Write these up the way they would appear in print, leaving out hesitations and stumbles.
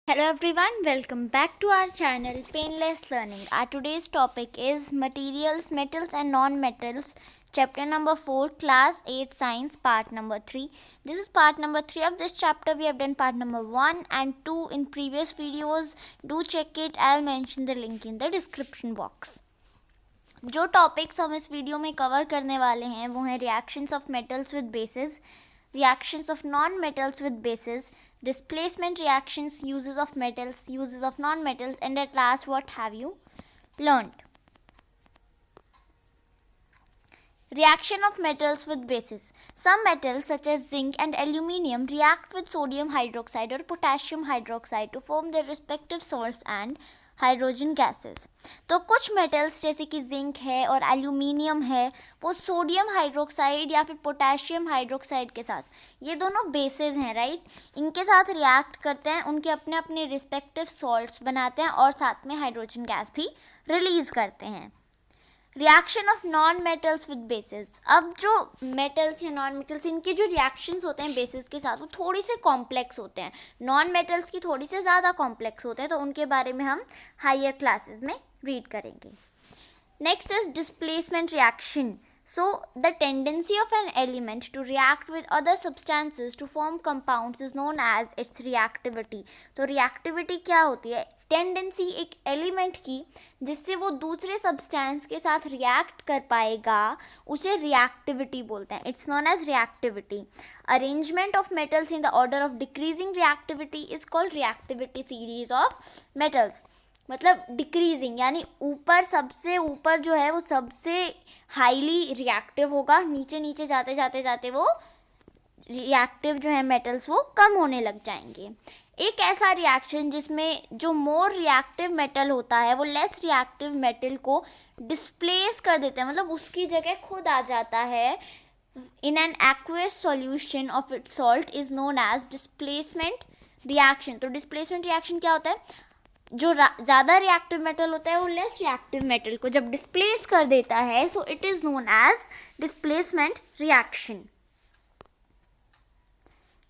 Hello everyone, welcome back to our channel Painless Learning. Our today's topic is Materials, Metals and Non-Metals, chapter number 4, class 8 science, part number 3. This is part number 3 of this chapter. We have done part number 1 and 2 in previous videos. Do check it. I'll mention the link in the description box. जो topics हम इस video में cover करने वाले हैं वो हैं reactions of metals with basis, reactions of non-metals with bases, displacement reactions, uses of metals, uses of non-metals, and at last what have you learned. Reaction of metals with bases. Some metals such as zinc and aluminium react with sodium hydroxide or potassium hydroxide to form their respective salts and hydrogen gases. तो कुछ metals जैसे कि zinc है और aluminium है वो sodium hydroxide या फिर पोटेशियम हाइड्रोक्साइड के साथ, ये दोनों बेसेस हैं राइट, इनके साथ रिएक्ट करते हैं, उनके अपने अपने रिस्पेक्टिव सॉल्ट्स बनाते हैं और साथ में हाइड्रोजन गैस भी रिलीज करते हैं. Reaction of non metals with basis. अब जो मेटल्स या नॉन मेटल्स इनके जो रिएक्शंस होते हैं बेसिस के साथ वो थोड़ी से कॉम्प्लेक्स होते हैं. नॉन मेटल्स की थोड़ी से ज़्यादा कॉम्प्लेक्स होते हैं, तो उनके बारे में हम हायर क्लासेस में रीड करेंगे. Next is displacement reaction. So, the tendency of an element to react with other substances to form compounds is known as its reactivity. तो reactivity क्या होती है? टेंडेंसी एक एलिमेंट की जिससे वो दूसरे सब्सटेंस के साथ रिएक्ट कर पाएगा उसे रिएक्टिविटी बोलते हैं. It's known as reactivity. Arrangement of metals in the order of decreasing reactivity is called reactivity series of metals. मतलब डिक्रीजिंग यानी ऊपर, सबसे ऊपर जो है वो सबसे हाईली रिएक्टिव होगा, नीचे नीचे जाते जाते जाते वो रिएक्टिव जो है मेटल्स वो कम होने लग जाएंगे. एक ऐसा रिएक्शन जिसमें जो मोर रिएक्टिव मेटल होता है वो लेस रिएक्टिव मेटल को डिस्प्लेस कर देते हैं, मतलब उसकी जगह खुद आ जाता है in an aqueous solution of its salt is known as displacement reaction. तो displacement reaction क्या होता है? जो ज़्यादा रिएक्टिव मेटल होता है वो लेस रिएक्टिव मेटल को जब डिस्प्लेस कर देता है, so it is known as displacement reaction.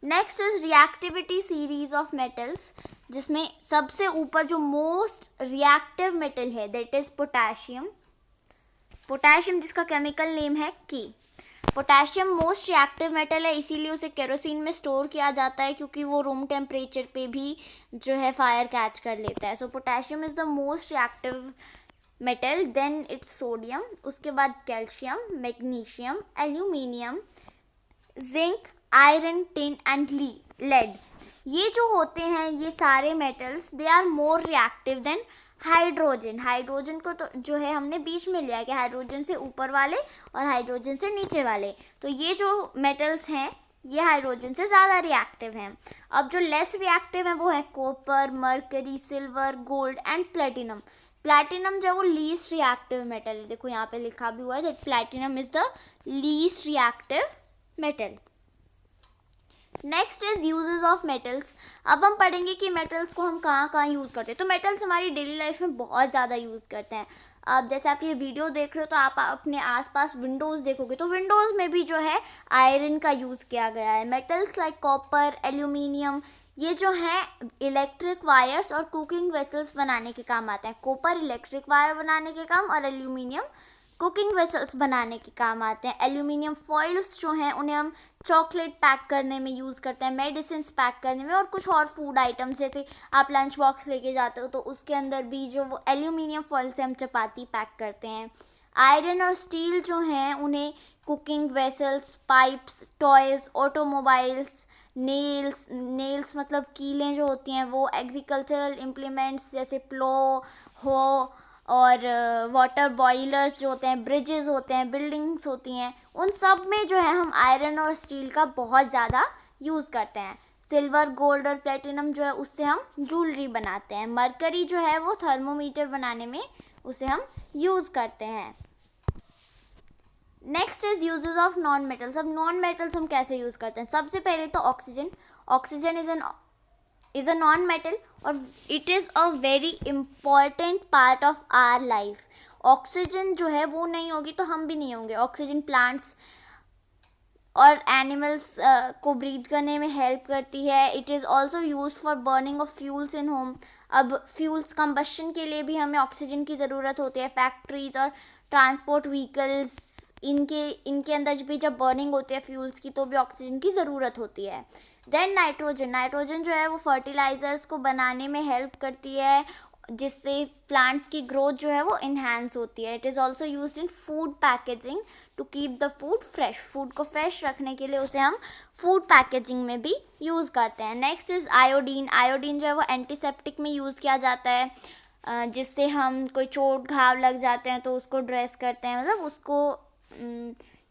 Next is reactivity series of metals, जिसमें सबसे ऊपर जो मोस्ट रिएक्टिव मेटल है दैट इज पोटेशियम. पोटेशियम जिसका केमिकल नेम है K. Potassium most reactive metal है, इसीलिए उसे केरोसिन में स्टोर किया जाता है क्योंकि वो रूम टेम्परेचर पे भी जो है फायर कैच कर लेता है. So potassium is the most reactive metal. Then it's sodium, उसके बाद calcium, magnesium, aluminium, zinc, iron, tin and lead. ये जो होते हैं ये सारे metals they are more reactive than hydrogen. Hydrogen को तो जो है हमने बीच में लिया है कि हाइड्रोजन से ऊपर वाले और हाइड्रोजन से नीचे वाले. तो ये जो मेटल्स हैं ये हाइड्रोजन से ज़्यादा रिएक्टिव हैं. अब जो लेस रिएक्टिव हैं वो है copper, mercury, silver, gold and platinum. Platinum जो है वो लीस्ट रिएक्टिव मेटल है. देखो यहाँ पे लिखा भी हुआ है that platinum is the least reactive metal. Next is uses of metals. अब हम पढ़ेंगे कि मेटल्स को हम कहाँ कहाँ यूज़ करते हैं. तो मेटल्स हमारी डेली लाइफ में बहुत ज़्यादा यूज़ करते हैं. अब जैसे आप ये वीडियो देख रहे हो तो आप अपने आसपास विंडोज़ देखोगे तो विंडोज़ में भी जो है आयरन का यूज़ किया गया है. मेटल्स लाइक कॉपर, एल्यूमिनियम ये जो है इलेक्ट्रिक वायर्स और कुकिंग वेसल्स बनाने के काम आते हैं. कॉपर इलेक्ट्रिक वायर बनाने के काम और एल्यूमिनियम कुकिंग वेसल्स बनाने के काम आते हैं. एल्यूमिनियम फॉइल्स जो हैं उन्हें हम चॉकलेट पैक करने में यूज़ करते हैं, मेडिसिन पैक करने में और कुछ और फूड आइटम्स. जैसे आप लंच बॉक्स लेके जाते हो तो उसके अंदर भी जो वो एल्यूमिनियम फॉइल से हम चपाती पैक करते हैं. आयरन और स्टील जो हैं उन्हें cooking vessels, pipes, toys, automobiles, nails मतलब कीलें जो होती हैं वो, एग्रीकल्चरल इम्प्लीमेंट्स जैसे प्लो हो और वाटर बॉयलर्स जो होते हैं, ब्रिजेस होते हैं, बिल्डिंग्स होती हैं, उन सब में जो है हम आयरन और स्टील का बहुत ज़्यादा यूज़ करते हैं. सिल्वर, गोल्ड और प्लेटिनम जो है उससे हम ज्वेलरी बनाते हैं. मरकरी जो है वो थर्मोमीटर बनाने में उसे हम यूज़ करते हैं. Next is uses of non metals. अब नॉन मेटल्स हम कैसे यूज़ करते हैं. सबसे पहले तो oxygen. Oxygen is a non-metal और it is a very important part of our life. Oxygen जो है वो नहीं होगी तो हम भी नहीं होंगे. ऑक्सीजन प्लांट्स और एनिमल्स को ब्रीथ करने में हेल्प करती है. It is also use for burning of fuels in home. अब फ्यूल्स कंबशन के लिए भी हमें ऑक्सीजन की ज़रूरत होती है. फैक्ट्रीज और ट्रांसपोर्ट व्हीकल्स, इनके अंदर भी जब बर्निंग होती है फ्यूल्स की तो भी ऑक्सीजन की ज़रूरत होती है. देन नाइट्रोजन जो है वो फर्टिलाइज़र्स को बनाने में हेल्प करती है, जिससे प्लांट्स की ग्रोथ जो है वो इन्हांस होती है. It is also use in food packaging to keep the food fresh. Food को फ्रेश रखने के लिए उसे हम फूड पैकेजिंग में भी यूज़ करते हैं. Next is iodine. आयोडीन जो है वो एंटीसेप्टिक में यूज़ किया जाता है, जिससे हम कोई चोट घाव लग जाते हैं तो उसको ड्रेस करते हैं, मतलब उसको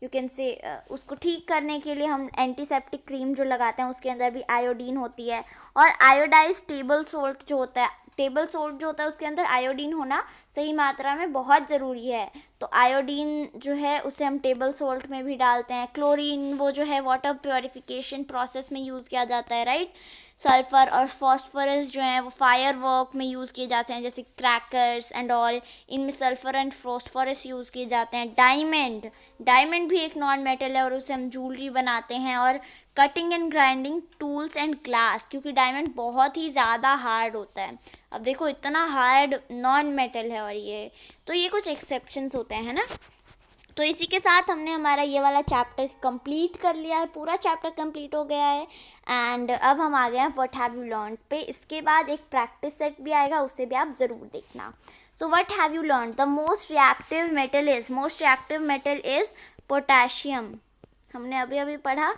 यू कैन से उसको ठीक करने के लिए हम एंटीसेप्टिक क्रीम जो लगाते हैं उसके अंदर भी आयोडीन होती है. और आयोडाइज टेबल सोल्ट जो होता है उसके अंदर आयोडीन होना सही मात्रा में बहुत ज़रूरी है. तो आयोडीन जो है उसे हम टेबल सोल्ट में भी डालते हैं. क्लोरीन वो जो है वाटर प्योरिफिकेशन प्रोसेस में यूज़ किया जाता है, राइट. सल्फ़र और फॉस्फोरस जो हैं वो फायर वर्क में यूज़ किए जाते हैं, जैसे क्रैकर्स एंड ऑल, इनमें सल्फ़र एंड फॉस्फोरस यूज़ किए जाते हैं. डायमंड भी एक नॉन मेटल है और उसे हम ज्वेलरी बनाते हैं. और cutting and grinding tools and glass, क्योंकि डायमंड बहुत ही ज़्यादा हार्ड होता है. अब देखो इतना हार्ड नॉन मेटल है, और ये कुछ एक्सेप्शंस होते हैं, है ना. तो इसी के साथ हमने हमारा ये वाला चैप्टर कंप्लीट कर लिया है. पूरा चैप्टर कंप्लीट हो गया है. एंड अब हम आ गए हैं व्हाट हैव यू लर्नड पे. इसके बाद एक प्रैक्टिस सेट भी आएगा, उसे भी आप ज़रूर देखना. So what have you learned. The most reactive metal is potassium. हमने अभी पढ़ा.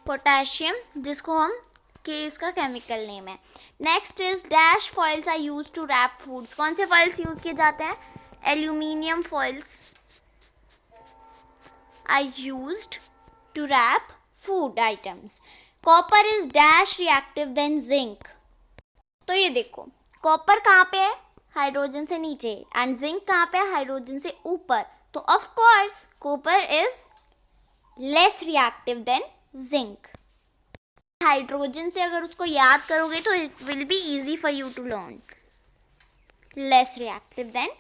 पोटेशियम, जिसको हम इसका केमिकल नेम है. Next is dash foils are use to wrap foods. कौन से फॉइल्स यूज किए जाते हैं. Aluminium foils are used to wrap food items. Copper is dash reactive than zinc. तो ये देखो, कॉपर कहाँ पे है, हाइड्रोजन से नीचे, एंड जिंक कहाँ पे है, हाइड्रोजन से ऊपर. तो of course copper is less reactive than zinc. Hydrogen से अगर उसको याद करोगे तो it will be easy for you to learn. Less reactive than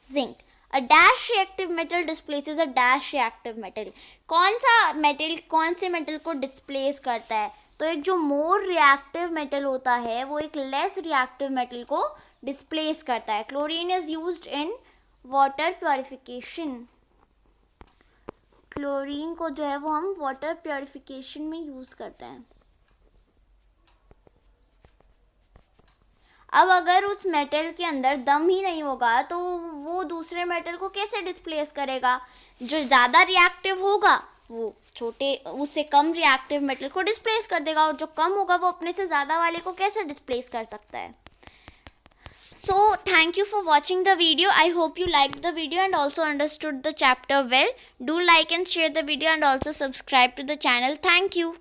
zinc. A dash reactive metal displaces a dash reactive metal. कौन से मेटल को displace करता है. तो एक जो मोर रिएक्टिव मेटल होता है वो एक लेस रिएक्टिव मेटल को डिस्प्लेस करता है. Chlorine is used in water purification. Chlorine को जो है वो हम वाटर प्योरिफिकेशन में यूज़ करते हैं. अब अगर उस मेटल के अंदर दम ही नहीं होगा तो वो दूसरे मेटल को कैसे डिस्प्लेस करेगा. जो ज़्यादा रिएक्टिव होगा वो उससे कम रिएक्टिव मेटल को डिस्प्लेस कर देगा, और जो कम होगा वो अपने से ज़्यादा वाले को कैसे डिस्प्लेस कर सकता है. So thank you for watching the video. I hope you liked the video and also understood the chapter well. Do like and share the video and also subscribe to the channel. Thank you.